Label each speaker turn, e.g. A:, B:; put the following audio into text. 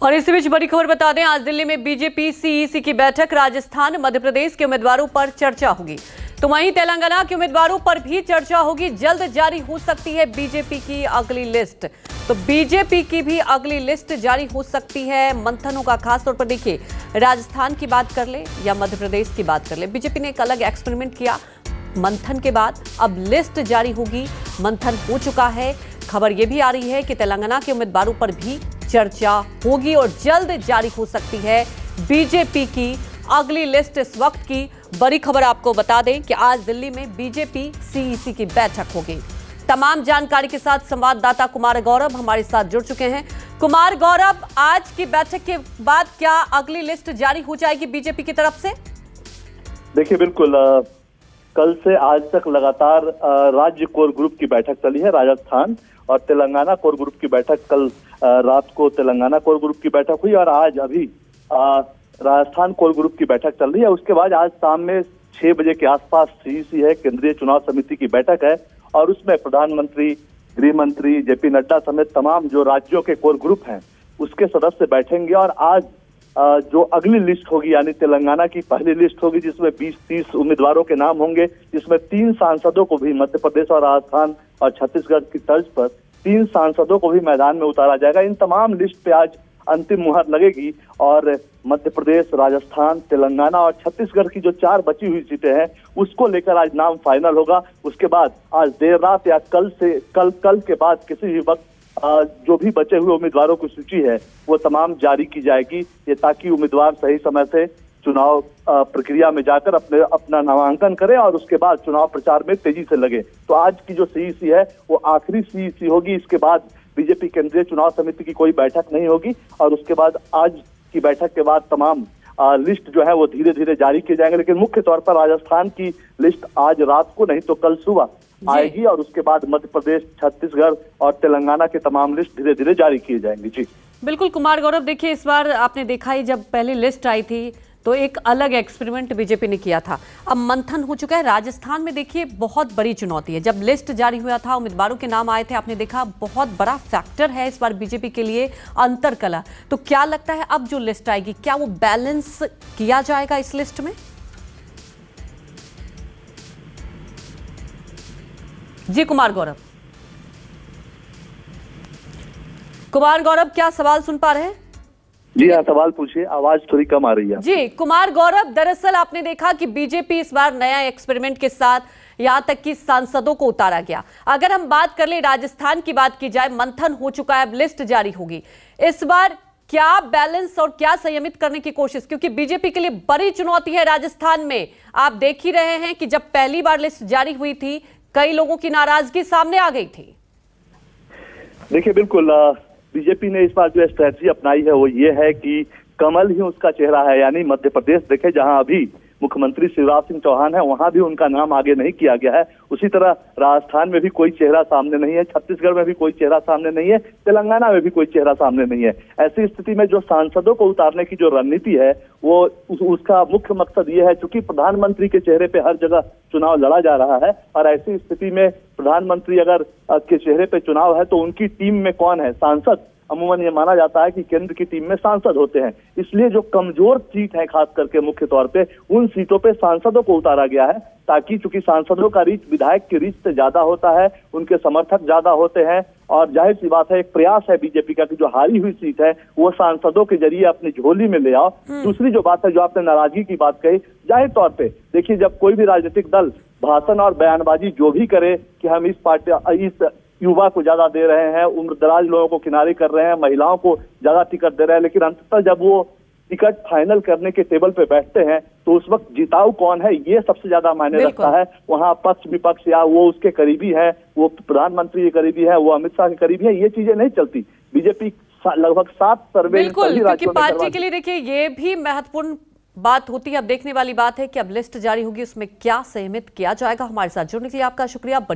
A: और इसी बीच बड़ी खबर बता दें, आज दिल्ली में बीजेपी सीईसी की बैठक। राजस्थान, मध्य प्रदेश के उम्मीदवारों पर चर्चा होगी, तो वहीं तेलंगाना के उम्मीदवारों पर भी चर्चा होगी। जल्द जारी हो सकती है बीजेपी की अगली लिस्ट। तो बीजेपी की भी अगली लिस्ट जारी हो सकती है। मंथन होगा, खासतौर पर देखिए, राजस्थान की बात कर ले या मध्य प्रदेश की बात कर ले, बीजेपी ने एक अलग एक्सपेरिमेंट किया। मंथन के बाद अब लिस्ट जारी होगी। मंथन हो चुका है। खबर यह भी आ रही है कि तेलंगाना के उम्मीदवारों पर भी चर्चा होगी और जल्द जारी हो सकती है बीजेपी की अगली लिस्ट। इस वक्त की बड़ी खबर आपको बता दें कि आज दिल्ली में बीजेपी सीईसी की बैठक होगी। तमाम जानकारी के साथ संवाददाता कुमार गौरव हमारे साथ जुड़ चुके हैं। कुमार गौरव, आज की बैठक के बाद क्या अगली लिस्ट जारी हो जाएगी बीजेपी की तरफ से?
B: देखिए, बिल्कुल कल से आज तक लगातार राज्य कोर ग्रुप की बैठक चली है। राजस्थान और तेलंगाना कोर ग्रुप की बैठक, कल रात को तेलंगाना कोर ग्रुप की बैठक हुई और आज अभी राजस्थान कोर ग्रुप की बैठक चल रही है। उसके बाद आज शाम में 6 बजे के आसपास सीईसी है, केंद्रीय चुनाव समिति की बैठक है और उसमें प्रधानमंत्री, गृह मंत्री, जेपी नड्डा समेत तमाम जो राज्यों के कोर ग्रुप हैं उसके सदस्य बैठेंगे। और आज जो अगली लिस्ट होगी, यानी तेलंगाना की पहली लिस्ट होगी जिसमें 20-30 उम्मीदवारों के नाम होंगे, जिसमें 3 सांसदों को भी मध्य प्रदेश और राजस्थान और छत्तीसगढ़ की तर्ज पर 3 सांसदों को भी मैदान में उतारा जाएगा। इन तमाम लिस्ट पे आज अंतिम मुहर लगेगी और मध्य प्रदेश, राजस्थान, तेलंगाना और छत्तीसगढ़ की जो 4 बची हुई सीटें हैं उसको लेकर आज नाम फाइनल होगा। उसके बाद आज देर रात या कल के बाद किसी भी वक्त जो भी बचे हुए उम्मीदवारों की सूची है वो तमाम जारी की जाएगी, ये ताकि उम्मीदवार सही समय से चुनाव प्रक्रिया में जाकर अपना नामांकन करें और उसके बाद चुनाव प्रचार में तेजी से लगे। तो आज की जो सीईसी है वो आखिरी सीईसी होगी। इसके बाद बीजेपी केंद्रीय चुनाव समिति की कोई बैठक नहीं होगी और उसके बाद आज की बैठक के बाद तमाम लिस्ट जो है वो धीरे धीरे जारी किए जाएंगे। लेकिन मुख्य तौर पर राजस्थान की लिस्ट आज रात को नहीं तो कल सुबह आएगी और उसके बाद मध्य प्रदेश, छत्तीसगढ़ और तेलंगाना के तमाम लिस्ट धीरे धीरे जारी किए जाएंगे। जी
A: बिल्कुल कुमार गौरव, देखिए इस बार आपने देखा ही, जब पहली लिस्ट आई थी तो एक अलग एक्सपेरिमेंट बीजेपी ने किया था। अब मंथन हो चुका है। राजस्थान में देखिए बहुत बड़ी चुनौती है। जब लिस्ट जारी हुआ था, उम्मीदवारों के नाम आए थे, आपने देखा बहुत बड़ा फैक्टर है इस बार बीजेपी के लिए अंतरकलह। तो क्या लगता है अब जो लिस्ट आएगी क्या वो बैलेंस किया जाएगा इस लिस्ट में? जी कुमार गौरव, क्या सवाल सुन पा रहे हैं?
B: जी हाँ, सवाल पूछिए, आवाज थोड़ी कम आ रही है।
A: जी कुमार गौरव, दरअसल आपने देखा कि बीजेपी इस बार नया एक्सपेरिमेंट के साथ यहां तक कि सांसदों को उतारा गया। अगर हम बात कर ले, राजस्थान की बात की जाए, मंथन हो चुका है, अब लिस्ट जारी होगी। इस बार क्या बैलेंस और क्या संयमित करने की कोशिश, क्योंकि बीजेपी के लिए बड़ी चुनौती है राजस्थान में। आप देख ही रहे हैं कि जब पहली बार लिस्ट जारी हुई थी कई लोगों की नाराजगी सामने आ गई थी।
B: देखिए, बिल्कुल बीजेपी ने इस बार जो स्ट्रेटजी अपनाई है वो ये है कि कमल ही उसका चेहरा है। यानी मध्य प्रदेश देखे, जहां अभी मुख्यमंत्री शिवराज सिंह चौहान है, वहां भी उनका नाम आगे नहीं किया गया है। उसी तरह राजस्थान में भी कोई चेहरा सामने नहीं है, छत्तीसगढ़ में भी कोई चेहरा सामने नहीं है, तेलंगाना में भी कोई चेहरा सामने नहीं है। ऐसी स्थिति में जो सांसदों को उतारने की जो रणनीति है वो उसका मुख्य मकसद ये है, चूंकि प्रधानमंत्री के चेहरे पे हर जगह चुनाव लड़ा जा रहा है और ऐसी स्थिति में प्रधानमंत्री अगर के चेहरे पे चुनाव है तो उनकी टीम में कौन है? सांसद। अमूमन ये माना जाता है कि केंद्र की टीम में सांसद होते हैं, इसलिए जो कमजोर सीट है खास करके मुख्य तौर पे उन सीटों पे सांसदों को उतारा गया है, ताकि चूंकि सांसदों का रीच विधायक की रीच से ज्यादा होता है, उनके समर्थक ज्यादा होते हैं और जाहिर सी बात है एक प्रयास है बीजेपी का कि जो हारी हुई सीट है वो सांसदों के जरिए अपनी झोली में ले आओ। दूसरी जो बात है, जो आपने नाराजगी की बात कही, जाहिर तौर पे देखिए, जब कोई भी राजनीतिक दल भाषण और बयानबाजी जो भी करे कि हम इस युवा को ज्यादा दे रहे हैं, उम्रदराज लोगों को किनारे कर रहे हैं, महिलाओं को ज्यादा टिकट दे रहे हैं, लेकिन अंततः जब वो टिकट फाइनल करने के टेबल पे बैठते हैं तो उस वक्त जिताऊ कौन है ये सबसे ज्यादा मायने रखता है। वहां पक्ष विपक्ष या वो उसके करीबी है, वो प्रधानमंत्री के करीबी है, वो अमित शाह के करीबी है, ये चीजें नहीं चलती। बीजेपी लगभग 7 सर्वे
A: बिल्कुल, क्योंकि पार्टी के लिए देखिए ये भी महत्वपूर्ण बात होती है। अब देखने वाली बात है कि अब लिस्ट जारी होगी, उसमें क्या संयमित किया जाएगा। हमारे साथ जुड़ने के लिए आपका शुक्रिया।